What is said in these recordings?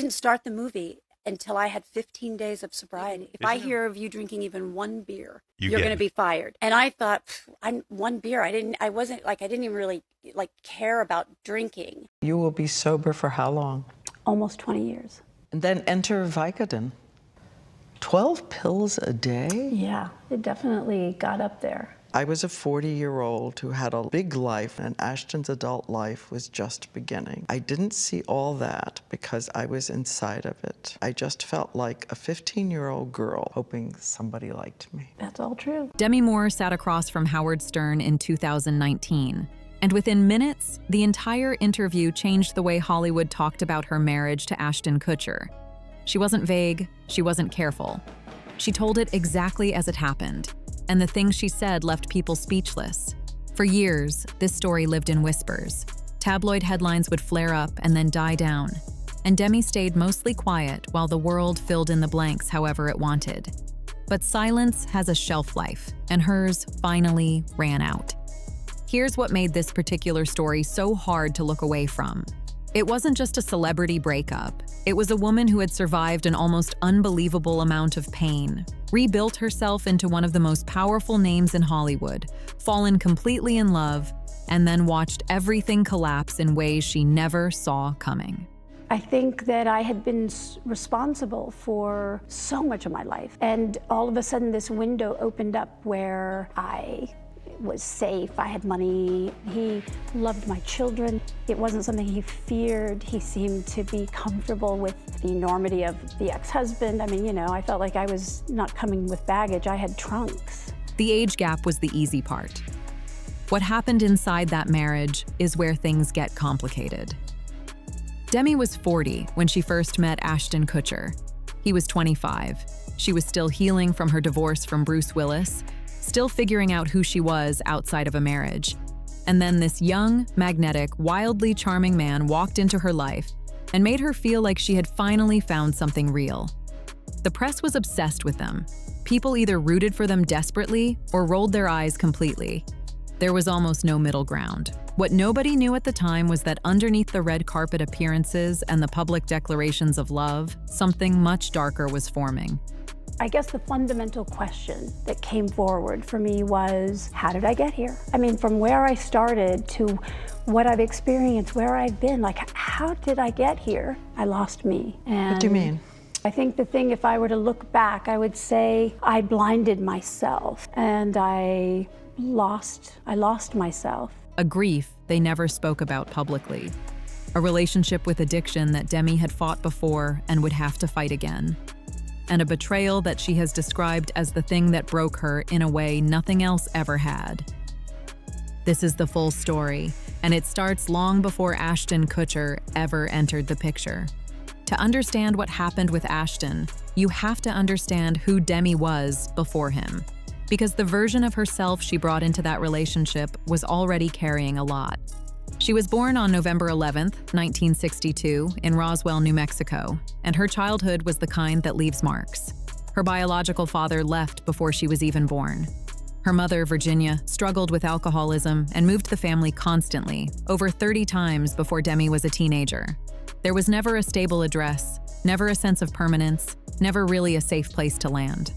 didn't start the movie until I had 15 days of sobriety. If I hear of you drinking even one beer, you're going to be fired. And I thought, I'm one beer. I didn't even really care about drinking. You will be sober for how long? Almost 20 years. And then enter Vicodin. 12 pills a day? Yeah, it definitely got up there. I was a 40-year-old who had a big life, and Ashton's adult life was just beginning. I didn't see all that because I was inside of it. I just felt like a 15-year-old girl hoping somebody liked me. That's all true. Demi Moore sat across from Howard Stern in 2019, and within minutes, the entire interview changed the way Hollywood talked about her marriage to Ashton Kutcher. She wasn't vague, she wasn't careful. She told it exactly as it happened. And the things she said left people speechless. For years, this story lived in whispers. Tabloid headlines would flare up and then die down. And Demi stayed mostly quiet while the world filled in the blanks however it wanted. But silence has a shelf life, and hers finally ran out. Here's what made this particular story so hard to look away from. It wasn't just a celebrity breakup. It was a woman who had survived an almost unbelievable amount of pain, rebuilt herself into one of the most powerful names in Hollywood, fallen completely in love, and then watched everything collapse in ways she never saw coming. I think that I had been responsible for so much of my life. And all of a sudden this window opened up where I was safe, I had money, he loved my children. It wasn't something he feared. He seemed to be comfortable with the enormity of the ex-husband. I mean, I felt like I was not coming with baggage. I had trunks. The age gap was the easy part. What happened inside that marriage is where things get complicated. Demi was 40 when she first met Ashton Kutcher. He was 25. She was still healing from her divorce from Bruce Willis, still figuring out who she was outside of a marriage. And then this young, magnetic, wildly charming man walked into her life and made her feel like she had finally found something real. The press was obsessed with them. People either rooted for them desperately or rolled their eyes completely. There was almost no middle ground. What nobody knew at the time was that underneath the red carpet appearances and the public declarations of love, something much darker was forming. I guess the fundamental question that came forward for me was, how did I get here? I mean, from where I started to what I've experienced, where I've been, like, how did I get here? I lost me. And what do you mean? I think the thing, if I were to look back, I would say I blinded myself and I lost myself. A grief they never spoke about publicly. A relationship with addiction that Demi had fought before and would have to fight again. And a betrayal that she has described as the thing that broke her in a way nothing else ever had. This is the full story, and it starts long before Ashton Kutcher ever entered the picture. To understand what happened with Ashton, you have to understand who Demi was before him, because the version of herself she brought into that relationship was already carrying a lot. She was born on November 11th, 1962, in Roswell, New Mexico, and her childhood was the kind that leaves marks. Her biological father left before she was even born. Her mother, Virginia, struggled with alcoholism and moved the family constantly, over 30 times before Demi was a teenager. There was never a stable address, never a sense of permanence, never really a safe place to land.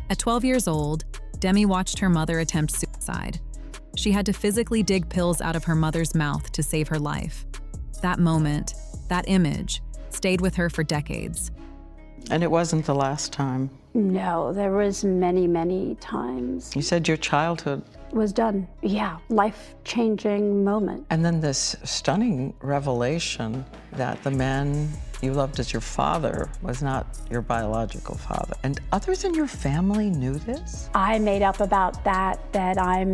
At 12 years old, Demi watched her mother attempt suicide. She had to physically dig pills out of her mother's mouth to save her life. That moment, that image, stayed with her for decades. And it wasn't the last time. No, there was many, many times. You said your childhood. Was done. Yeah, life-changing moment. And then this stunning revelation that the man you loved as your father was not your biological father. And others in your family knew this? I made up about that I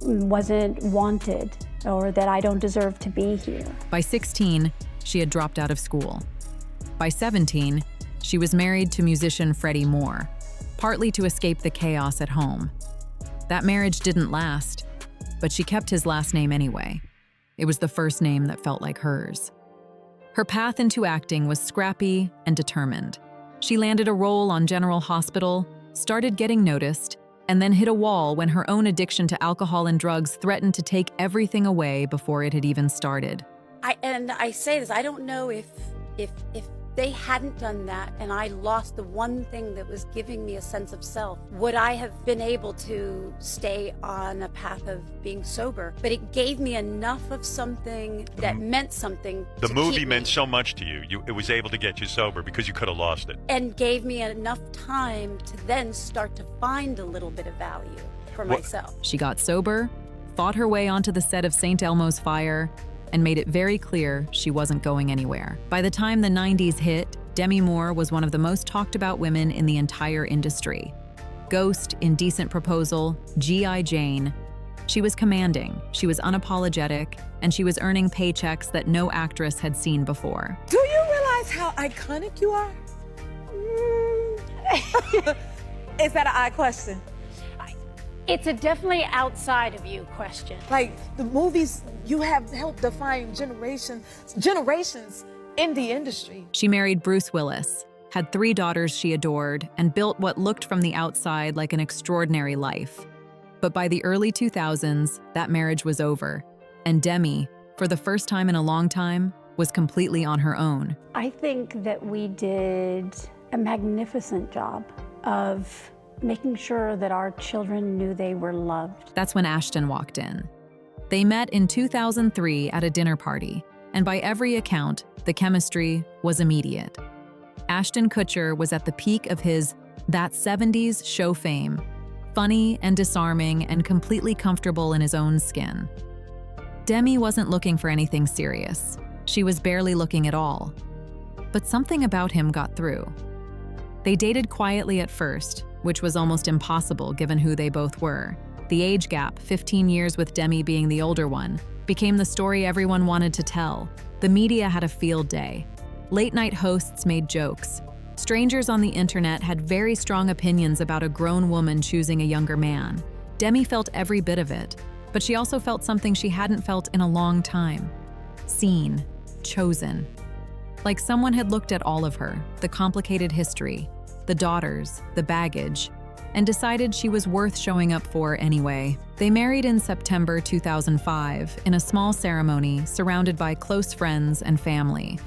wasn't wanted or that I don't deserve to be here. By 16, she had dropped out of school. By 17, she was married to musician Demi Moore, partly to escape the chaos at home. That marriage didn't last, but she kept his last name anyway. It was the first name that felt like hers. Her path into acting was scrappy and determined. She landed a role on General Hospital, started getting noticed, and then hit a wall when her own addiction to alcohol and drugs threatened to take everything away before it had even started. I say this, I don't know if they hadn't done that and I lost the one thing that was giving me a sense of self, would I have been able to stay on a path of being sober? But it gave me enough of something that meant something. The movie meant so much to you. It was able to get you sober because you could have lost it. And gave me enough time to then start to find a little bit of value for myself. She got sober, fought her way onto the set of St. Elmo's Fire, and made it very clear she wasn't going anywhere. By the time the 90s hit, Demi Moore was one of the most talked about women in the entire industry. Ghost, Indecent Proposal, G.I. Jane. She was commanding, she was unapologetic, and she was earning paychecks that no actress had seen before. Do you realize how iconic you are? Is that an odd question? It's a definitely outside of you question. Like, the movies, you have helped define generations in the industry. She married Bruce Willis, had 3 daughters she adored, and built what looked from the outside like an extraordinary life. But by the early 2000s, that marriage was over, and Demi, for the first time in a long time, was completely on her own. I think that we did a magnificent job of making sure that our children knew they were loved. That's when Ashton walked in. They met in 2003 at a dinner party, and by every account, the chemistry was immediate. Ashton Kutcher was at the peak of his That 70s show fame, funny and disarming and completely comfortable in his own skin. Demi wasn't looking for anything serious. She was barely looking at all. But something about him got through. They dated quietly at first, which was almost impossible given who they both were. The age gap, 15 years with Demi being the older one, became the story everyone wanted to tell. The media had a field day. Late-night hosts made jokes. Strangers on the internet had very strong opinions about a grown woman choosing a younger man. Demi felt every bit of it, but she also felt something she hadn't felt in a long time. Seen, chosen. Like someone had looked at all of her, the complicated history, the daughters, the baggage, and decided she was worth showing up for anyway. They married in September 2005 in a small ceremony surrounded by close friends and family.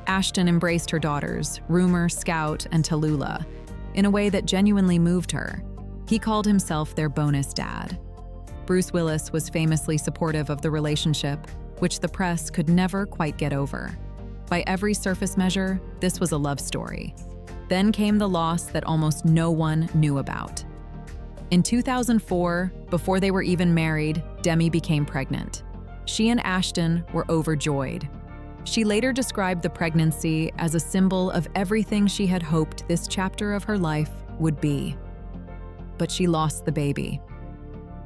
Ashton embraced her daughters, Rumor, Scout, and Tallulah, in a way that genuinely moved her. He called himself their bonus dad. Bruce Willis was famously supportive of the relationship, which the press could never quite get over. By every surface measure, this was a love story. Then came the loss that almost no one knew about. In 2004, before they were even married, Demi became pregnant. She and Ashton were overjoyed. She later described the pregnancy as a symbol of everything she had hoped this chapter of her life would be. But she lost the baby.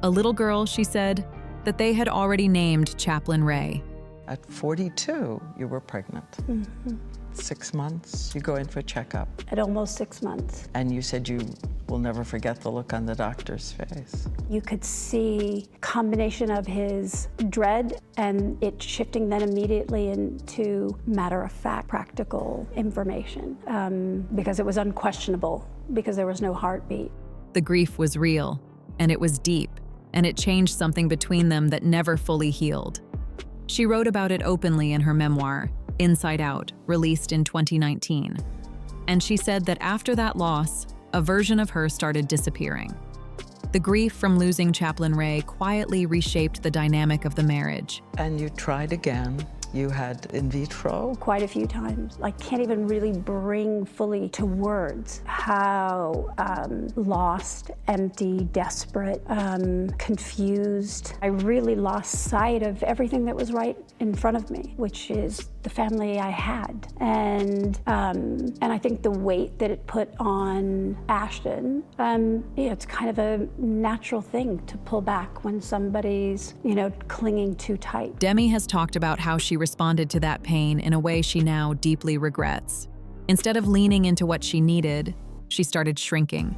A little girl, she said, that they had already named Chaplain Ray. At 42, you were pregnant. Mm-hmm. 6 months, you go in for a checkup. At almost 6 months. And you said you will never forget the look on the doctor's face. You could see a combination of his dread and it shifting then immediately into matter-of-fact, practical information because it was unquestionable, because there was no heartbeat. The grief was real, and it was deep, and it changed something between them that never fully healed. She wrote about it openly in her memoir, Inside Out, released in 2019. And she said that after that loss, a version of her started disappearing. The grief from losing Chaplain Ray quietly reshaped the dynamic of the marriage. And you tried again. You had in vitro. Quite a few times. I can't even really bring fully to words how lost, empty, desperate, confused. I really lost sight of everything that was right in front of me, which is the family I had. And I think the weight that it put on Ashton, it's kind of a natural thing to pull back when somebody's, clinging too tight. Demi has talked about how she responded to that pain in a way she now deeply regrets. Instead of leaning into what she needed, she started shrinking.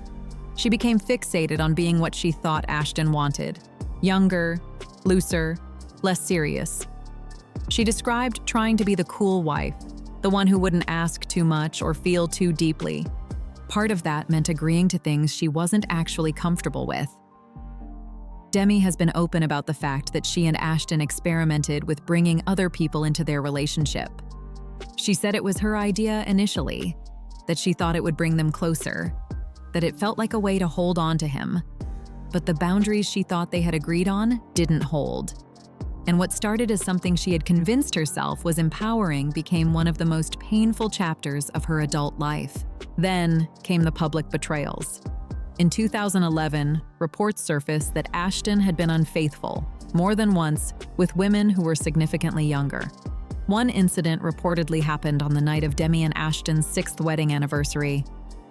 She became fixated on being what she thought Ashton wanted: younger, looser, less serious. She described trying to be the cool wife, the one who wouldn't ask too much or feel too deeply. Part of that meant agreeing to things she wasn't actually comfortable with. Demi has been open about the fact that she and Ashton experimented with bringing other people into their relationship. She said it was her idea initially, that she thought it would bring them closer, that it felt like a way to hold on to him. But the boundaries she thought they had agreed on didn't hold. And what started as something she had convinced herself was empowering became one of the most painful chapters of her adult life. Then came the public betrayals. In 2011, reports surfaced that Ashton had been unfaithful, more than once, with women who were significantly younger. One incident reportedly happened on the night of Demi and Ashton's 6th wedding anniversary.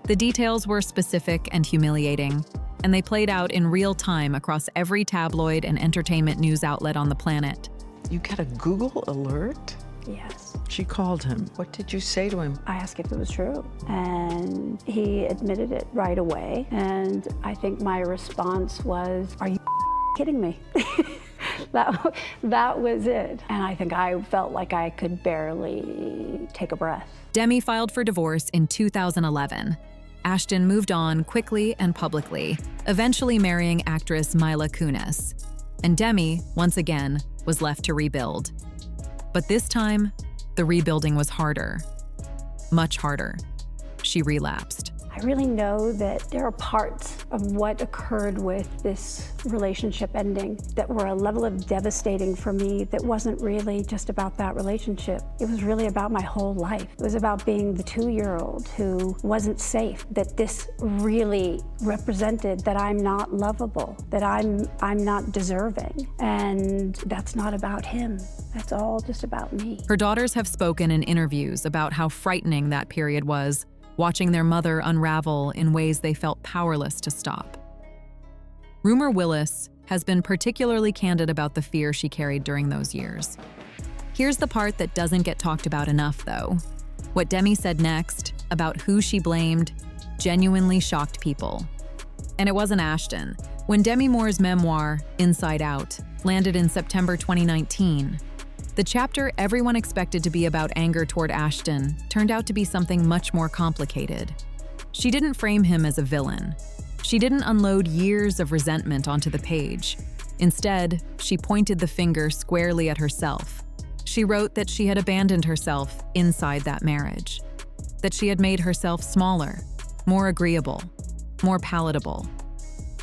The details were specific and humiliating, and they played out in real time across every tabloid and entertainment news outlet on the planet. You get a Google alert? Yes. She called him. What did you say to him? I asked if it was true, and he admitted it right away. And I think my response was, "Are you kidding me?" That was it. And I think I felt like I could barely take a breath. Demi filed for divorce in 2011. Ashton moved on quickly and publicly, eventually marrying actress Mila Kunis. And Demi, once again, was left to rebuild. But this time, the rebuilding was harder. Much harder. She relapsed. I really know that there are parts of what occurred with this relationship ending that were a level of devastating for me that wasn't really just about that relationship. It was really about my whole life. It was about being the 2-year-old who wasn't safe, that this really represented that I'm not lovable, that I'm not deserving. And that's not about him. That's all just about me. Her daughters have spoken in interviews about how frightening that period was, watching their mother unravel in ways they felt powerless to stop. Rumor Willis has been particularly candid about the fear she carried during those years. Here's the part that doesn't get talked about enough, though. What Demi said next, about who she blamed, genuinely shocked people. And it wasn't Ashton. When Demi Moore's memoir, Inside Out, landed in September 2019, the chapter everyone expected to be about anger toward Ashton turned out to be something much more complicated. She didn't frame him as a villain. She didn't unload years of resentment onto the page. Instead, she pointed the finger squarely at herself. She wrote that she had abandoned herself inside that marriage, that she had made herself smaller, more agreeable, more palatable.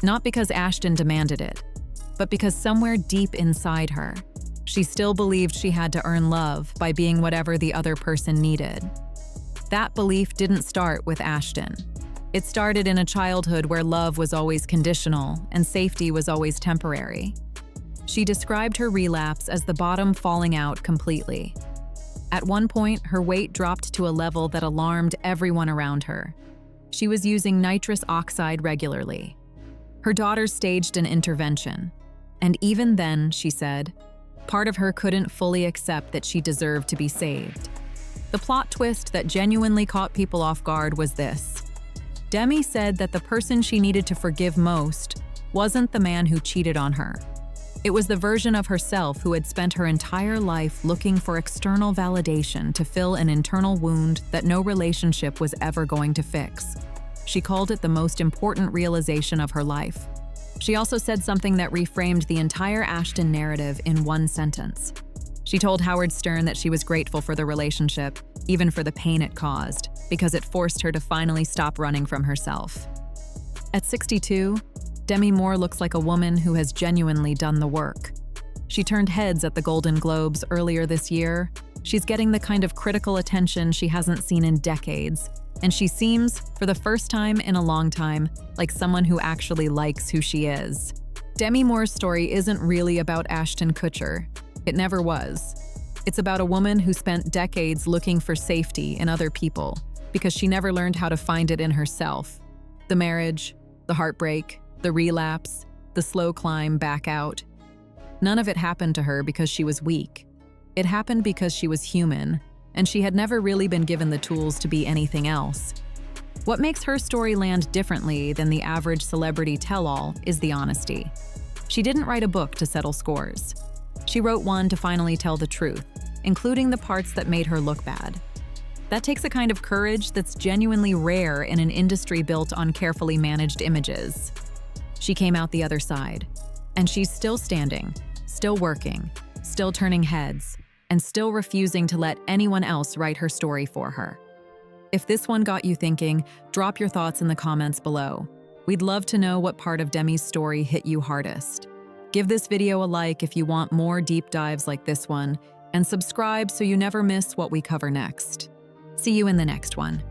Not because Ashton demanded it, but because somewhere deep inside her, she still believed she had to earn love by being whatever the other person needed. That belief didn't start with Ashton. It started in a childhood where love was always conditional and safety was always temporary. She described her relapse as the bottom falling out completely. At one point, her weight dropped to a level that alarmed everyone around her. She was using nitrous oxide regularly. Her daughters staged an intervention. And even then, she said, part of her couldn't fully accept that she deserved to be saved. The plot twist that genuinely caught people off guard was this. Demi said that the person she needed to forgive most wasn't the man who cheated on her. It was the version of herself who had spent her entire life looking for external validation to fill an internal wound that no relationship was ever going to fix. She called it the most important realization of her life. She also said something that reframed the entire Ashton narrative in one sentence. She told Howard Stern that she was grateful for the relationship, even for the pain it caused, because it forced her to finally stop running from herself. At 62, Demi Moore looks like a woman who has genuinely done the work. She turned heads at the Golden Globes earlier this year. She's getting the kind of critical attention she hasn't seen in decades, and she seems, for the first time in a long time, like someone who actually likes who she is. Demi Moore's story isn't really about Ashton Kutcher. It never was. It's about a woman who spent decades looking for safety in other people because she never learned how to find it in herself. The marriage, the heartbreak, the relapse, the slow climb back out. None of it happened to her because she was weak. It happened because she was human, and she had never really been given the tools to be anything else. What makes her story land differently than the average celebrity tell-all is the honesty. She didn't write a book to settle scores. She wrote one to finally tell the truth, including the parts that made her look bad. That takes a kind of courage that's genuinely rare in an industry built on carefully managed images. She came out the other side, and she's still standing, still working, still turning heads, and still refusing to let anyone else write her story for her. If this one got you thinking, drop your thoughts in the comments below. We'd love to know what part of Demi's story hit you hardest. Give this video a like if you want more deep dives like this one, and subscribe so you never miss what we cover next. See you in the next one.